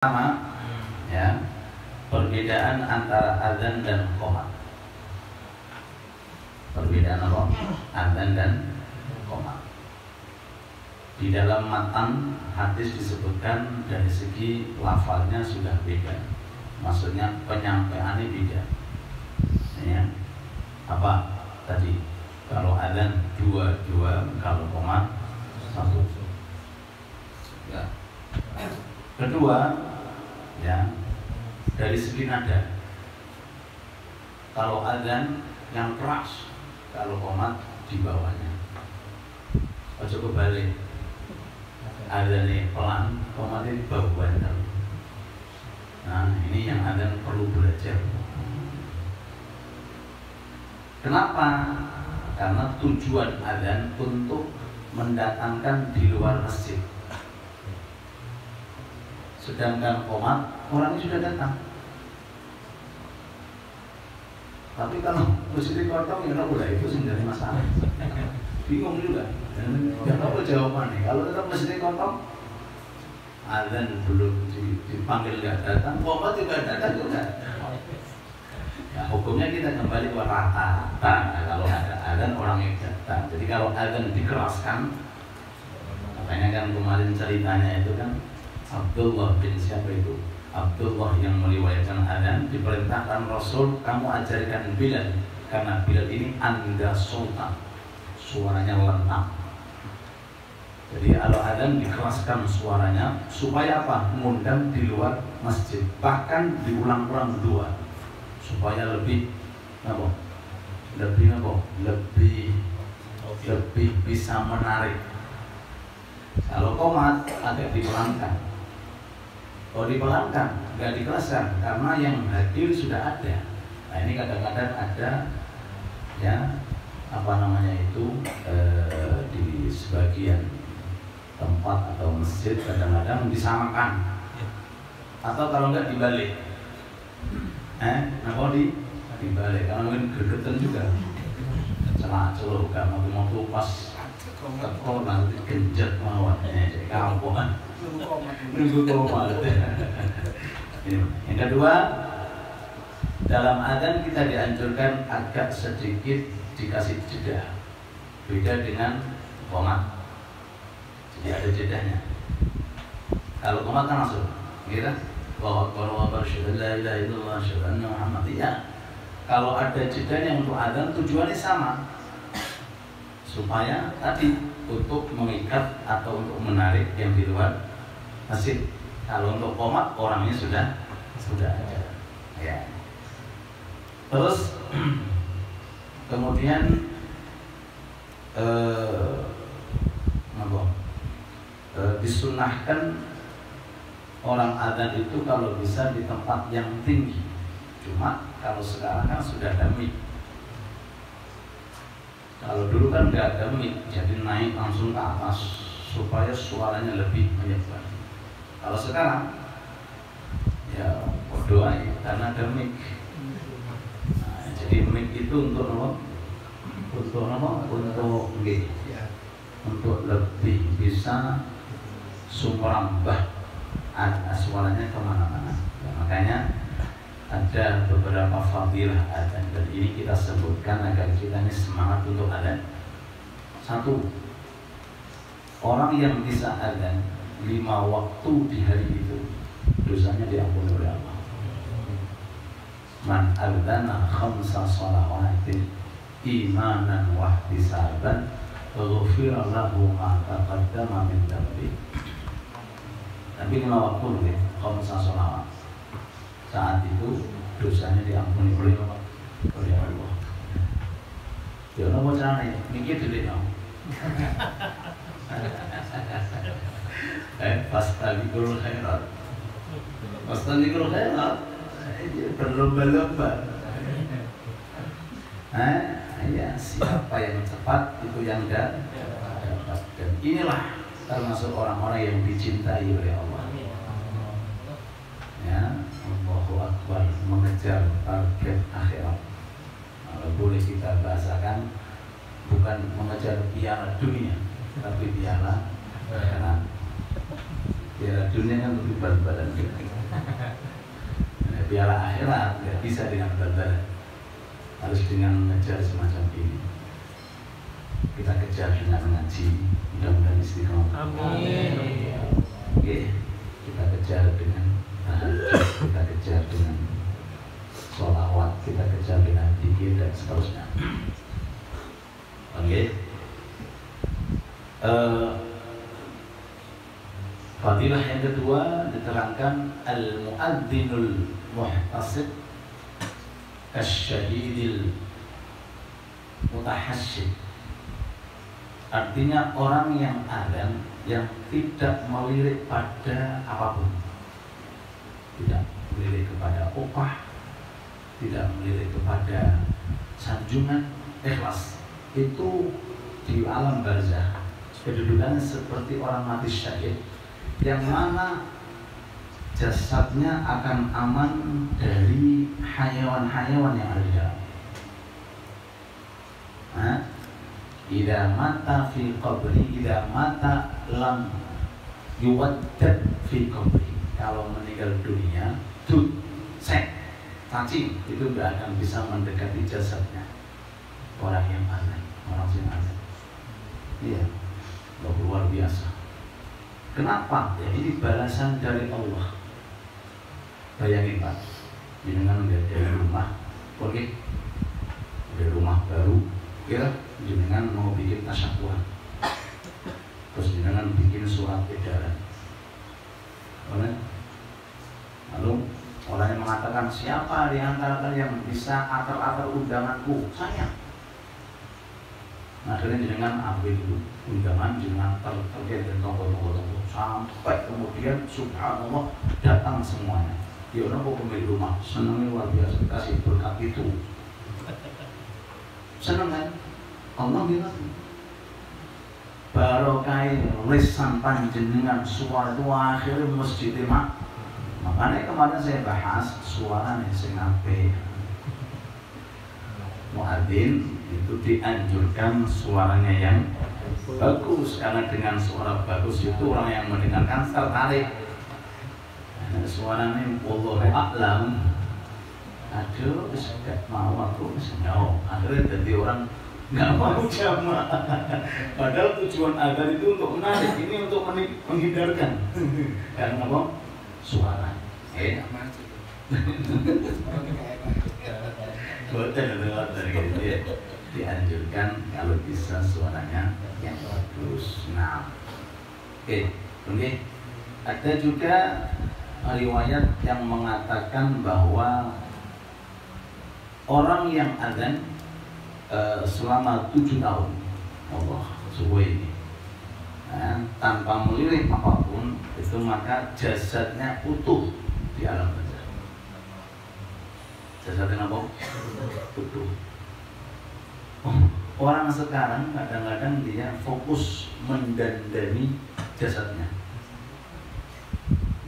Sama ya, perbedaan antara adzan dan qomat. Perbedaan apa? Adzan dan qomat. Di dalam matan hadis disebutkan dari segi lafalnya sudah beda. Maksudnya penyampaiannya beda. Ya. Apa tadi? Kalau adzan dua, kalau qomat satu. Ya. Kedua, ya, dari segi nada. Kalau adzan yang keras, kalau qomat di bawahnya. Ojo kebalik. Adzannya pelan, qomatnya di bawahnya. Nah, ini yang adzan perlu belajar. Kenapa? Karena tujuan adzan untuk mendatangkan di luar masjid. Sedangkan qomat orangnya sudah datang. Tapi kalau masjid kosong ya udah itu sendiri masalah. Bingung juga. Ya apa jawabannya? Kalau tetap masjid kosong, adzan belum dipanggil nggak datang, qomat juga datang juga. Ya, hukumnya kita kembali ke rata. Nah, kalau ada adzan orangnya datang. Jadi kalau adzan dikeraskan, makanya kan kemarin ceritanya itu kan Abdullah bin siapa itu? Abdullah yang meriwayatkan adzan diperintahkan Rasul, kamu ajarkan Bilal karena Bilal ini anda sultan, suaranya lentang. Jadi kalau adzan dikeraskan suaranya supaya apa? Mengundang di luar masjid. Bahkan diulang-ulang dua supaya lebih apa? Lebih bisa menarik. Kalau qomat agak dipelankan. Kalau dipelankan, nggak dikeraskan karena yang hadir sudah ada. Nah ini kadang-kadang ada ya apa namanya itu di sebagian tempat atau masjid kadang-kadang disamakan atau kalau nggak dibalik. Nah kalau dibalik karena mungkin gergetan juga celak-celuk karena mau pas tekor nanti genjat mawar kampungan. Nunggu qomat. Yang kedua, dalam adzan kita dianjurkan agak sedikit dikasih jeda. Beda dengan qomat. Jadi ada jedanya. Kalau qomat kan langsung, kira Allahu Akbar wa asyhadu an la ilaha illallah wa asyhadu anna Muhammad. Ya. Kalau ada jedanya untuk adzan tujuannya sama. Supaya tadi untuk mengikat atau untuk menarik yang di luar masjid. Kalau untuk qomat orangnya sudah ada. Ya. Terus kemudian disunahkan orang adzan itu kalau bisa di tempat yang tinggi. Cuma kalau sekarang kan sudah ada mic. Kalau dulu kan nggak ada mic, jadi naik langsung ke atas supaya suaranya lebih menyebar. Kalau sekarang ya berdoa ya, karena ada mic. Nah, jadi mic itu untuk apa? Untuk lebih bisa sumrambah suaranya kemana-mana. Ya, makanya ada beberapa fadilah adzan dan ini kita sebutkan agar kita ini semangat untuk adzan. Satu, orang yang bisa adzan 5 waktu di hari itu dosanya diampuni oleh Allah. Man adzana khamsa shalawatin imanan wa ihtisaban ghufira lahu ma taqaddama min dhanbi. Tapi 5 waktu ya, khamsa shalawat. Saat itu dosanya diampuni oleh Allah. Ya Allah caranya mikir dulu dong. Fastabiqul khairat. Fastabiqul khairat. Berlomba-lomba. Ya, siapa yang cepat itu yang dapat. Dan inilah termasuk orang-orang yang dicintai oleh Allah. Ya, Allahu Akbar, mengejar target akhirat. Kalau boleh kita bahasakan bukan mengejar piala dunia, tapi piala akhirat. Piala dunia kan lebih berat badan kita. piala akhirat nggak bisa dengan bal-balan, harus dengan mengejar semacam ini. Kita kejar dengan ngaji, mudah-mudahan istiqomah. Amin. Oke, kita kejar dengan tahajud, kita kejar dengan sholawat, kita kejar dengan zikir dan seterusnya. Oke. Fadilah yang kedua diterangkan al-mu'adzinul muhtasib kasyadidil mutahasyid. Artinya orang yang adzan yang tidak melirik pada apapun, tidak melirik kepada upah, tidak melirik kepada sanjungan, ikhlas. Itu di alam barzakh kedudukannya seperti orang mati syahid, yang mana jasadnya akan aman dari hayawan-hayawan yang ada di dalam. Idza mata fi qabri, idza mata lam yuwaddad fi qabri. Kalau meninggal dunia, cacing itu tidak akan bisa mendekati jasadnya orang yang azan, orang yang azan. Iya, luar biasa. Kenapa? Ya ini balasan dari Allah. Bayangin Pak, jenengan dari rumah, oke, dari rumah baru, ya, jenengan mau bikin tasyakuran, terus jenengan bikin surat edaran, lalu orang yang mengatakan siapa di antara kalian yang bisa atar-atar undanganku, saya. Akhirnya jenengan ambil dulu undangan, jenengan terkait dan tombol sampai kemudian subhanallah datang semuanya. Ya orang kok pemilik rumah senangnya luar biasa, kasih berkat itu. Senang kan? Allah bilang barokah lisan panjenengan suara itu akhirnya masjid mak. Makanya kemarin saya bahas suara nih sing apik. Muadzin itu dianjurkan suaranya yang bagus, karena dengan suara bagus itu orang yang mendengarkan tertarik. Nah, suaranya wallahu a'lam. Aduh, gak mau aku no. Akhirnya jadi orang nggak mau jamaah. Padahal tujuan adzan itu untuk menarik, ini untuk menghindarkan. Karena apa? Suara. Betul dari gitu ya. Dianjurkan kalau bisa suaranya yang bagus. Nah, oke. Ada juga riwayat yang mengatakan bahwa orang yang adzan selama 7 tahun, Allah subuh ini, tanpa melirik apapun, itu maka jasadnya utuh di alam barzakh. Jasadnya apa? Utuh. Orang sekarang kadang-kadang dia fokus mendandani jasadnya,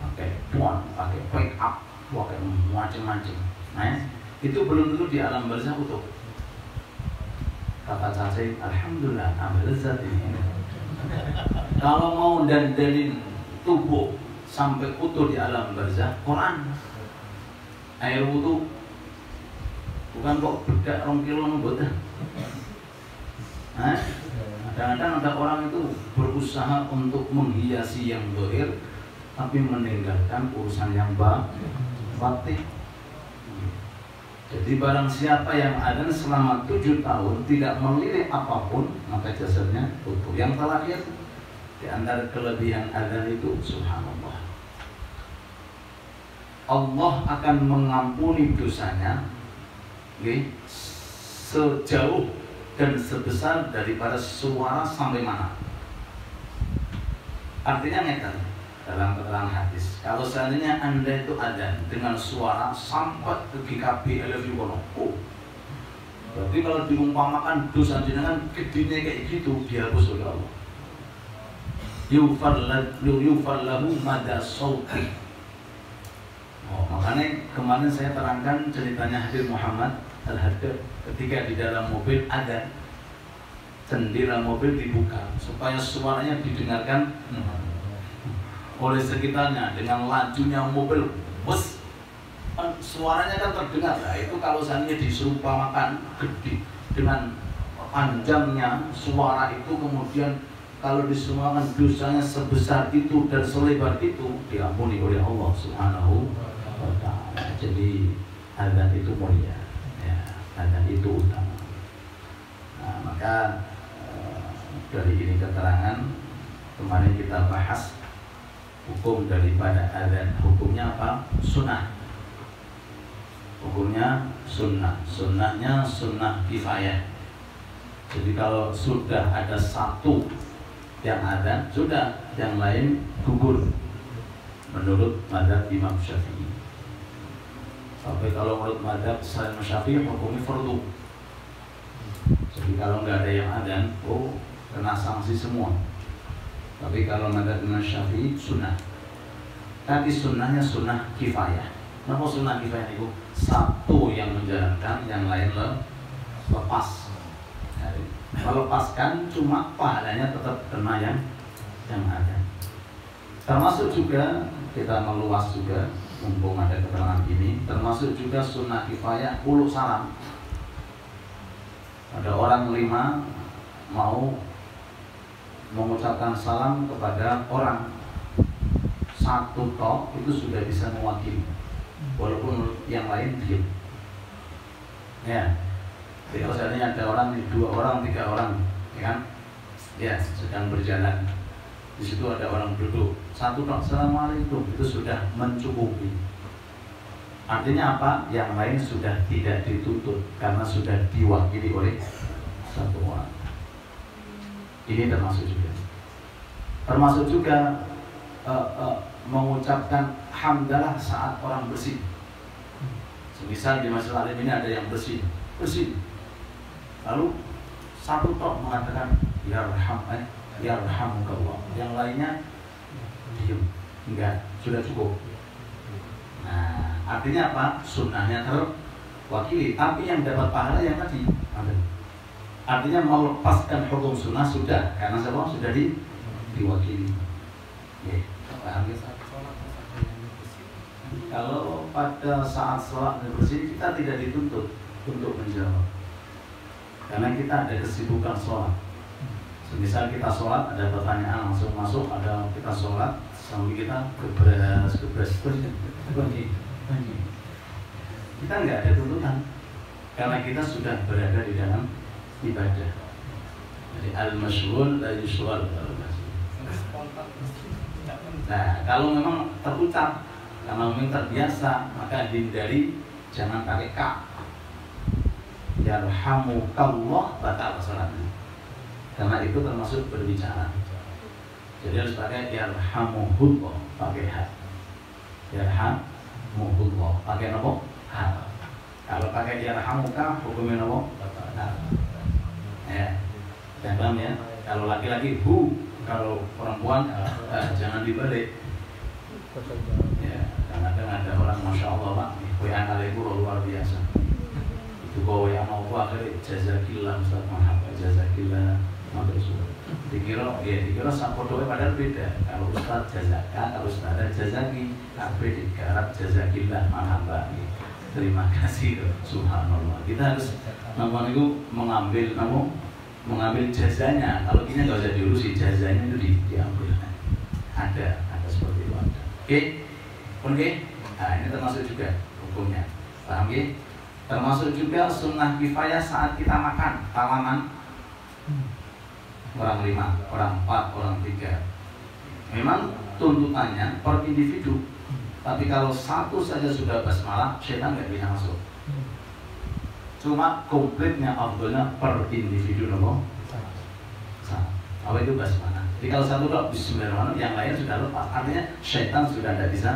pakai puan, pakai make up, pakai macam-macam. Nah, itu belum tentu di alam barzakh utuh. Kata Caci, alhamdulillah, ambil lezat ini. Kalau mau dandanin tubuh sampai utuh di alam barzakh, Quran, air wudu, bukan kok bedak 2 kilo ngebut. Kadang-kadang ada orang itu berusaha untuk menghiasi yang zahir, tapi meninggalkan urusan yang batin. Jadi barang siapa yang adzan selama 7 tahun tidak melirik apapun, maka jasadnya utuh. Yang terakhir di antara kelebihan adzan itu subhanallah, Allah akan mengampuni dosanya sejauh dan sebesar daripada suara sampai mana. Artinya ngeten dalam keterangan hadis, kalau seandainya Anda itu adzan dengan suara sampai ke GKB LFU kono, berarti kalau diumpamakan dosa jenengan gedenya kayak gitu, dihapus oleh Allah. Yufar lahu mada sauti. Makanya kemarin saya terangkan ceritanya Habib Muhammad Al-Haddad ketika di dalam mobil ada jendela mobil dibuka supaya suaranya didengarkan oleh sekitarnya dengan lajunya mobil bus. suaranya kan terdengar lah. Itu kalau seandainya disumpamakan gede dengan panjangnya suara itu, kemudian kalau disumpamakan dosanya sebesar itu dan selebar itu, diampuni oleh Allah Subhanahu wa Ta'ala. Jadi azan itu mulia, ya, azan itu utama. Nah, maka dari ini keterangan kemarin kita bahas hukum daripada azan. Hukumnya apa? Sunnah. Hukumnya sunnah. Sunnahnya sunnah kifayah. Jadi kalau sudah ada satu yang azan, sudah, yang lain gugur menurut mazhab Imam Syafi'i. Sampai kalau menurut mazhab Imam Syafi'i hukumnya fardu. Jadi kalau nggak ada yang azan, kena sanksi semua. Tapi kalau mazhab Imam Syafi'i sunnah. Tapi sunnahnya sunnah kifayah. Kenapa sunnah kifayah itu? Satu yang menjalankan, yang lain lepas. Melepaskan cuma pahalanya tetap kena yang ada. Termasuk juga kita meluas juga, mumpung ada keterangan ini, termasuk juga sunnah kifayah ulul salam. Ada orang 5 mau mengucapkan salam kepada orang satu tok, itu sudah bisa mewakili, walaupun yang lain diam. Ya. Jadi kalau seandainya ada orang, 2 orang, 3 orang, ya kan? Ya, sedang berjalan. Di situ ada orang duduk, satu tok, assalamualaikum, itu sudah mencukupi. Artinya apa? Yang lain sudah tidak dituntut karena sudah diwakili oleh satu orang. Ini termasuk juga. Termasuk juga mengucapkan hamdalah saat orang bersih. Misal di masalah ini ada yang bersih. Lalu satu tok mengatakan yarhamukallah, yang lainnya diam, enggak, sudah cukup. Nah, artinya apa? Sunnahnya terwakili, tapi yang dapat pahala yang tadi. Artinya melepaskan hukum sunnah sudah, karena semua sudah diwakili. Ya, paham ya? Kalau pada saat sholat bersih, kita tidak dituntut untuk menjawab, karena kita ada kesibukan sholat. Misal kita sholat, ada pertanyaan langsung masuk, ada kita sholat sambil kita gebras kita nggak ada tuntutan, karena kita sudah berada di dalam ibadah. Jadi al-masyghul la yushghal. Nah, kalau memang terucap, karena memang terbiasa, maka hindari, jangan pakai ka. Yarhamukallah, batal salatnya, karena itu termasuk berbicara. Jadi harus pakai yarhamuhullah, pakai ha. Yarhamuhullah, pakai apa? Ha. Kalau pakai yarhamuka, hukumnya apa? Batal. Ya, paham ya? Kalau laki-laki hu, kalau perempuan jangan dibalik. Ya, kadang-kadang ada orang, masya Allah pak, WA kali itu luar biasa. Itu kau yang mau akhirnya jazakillah Ustaz Muhammad, jazakillah madrasah. Dikira sama doa padahal beda. Kalau Ustaz jazaka, kalau Ustaz jazaki, kabeh digarap jazakillah Muhammad. Terima kasih, subhanallah. Kita harus mengambil jazanya. Kalau kita nggak usah diurusi, jazanya itu diambil. Ada seperti itu ada. Oke. Nah, ini termasuk juga hukumnya. Paham ya? Termasuk juga sunnah kifayah saat kita makan tawanan. Orang 5, orang 4, orang 3. Memang tuntutannya per individu. Tapi kalau satu saja sudah basmalah, syaitan nggak bisa masuk. Cuma komplitnya afdolnya per individu loh. Apa itu basmalah? Jadi kalau satu doa bismillahirrahmanirrahim, yang lain sudah lepas. Artinya syaitan sudah tidak bisa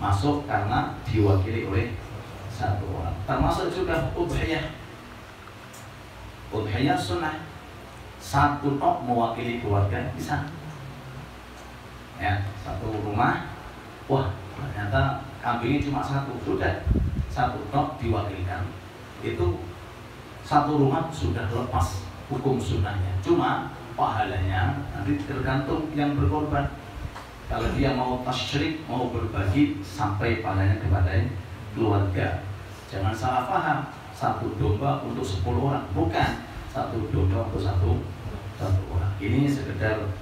masuk karena diwakili oleh satu orang. Termasuk juga udhiyah. Udhiyah sunnah. Satu tok mewakili keluarga bisa. Ya, satu rumah. Wah, ternyata kambingnya cuma satu. Sudah, satu tok diwakilkan. Itu satu rumah sudah lepas hukum sunnahnya. Cuma pahalanya nanti tergantung yang berkorban. Kalau dia mau tasyrik, mau berbagi, sampai pahalanya kepada keluarga. Jangan salah paham, satu domba untuk 10 orang, bukan satu domba untuk satu orang. Ini sekedar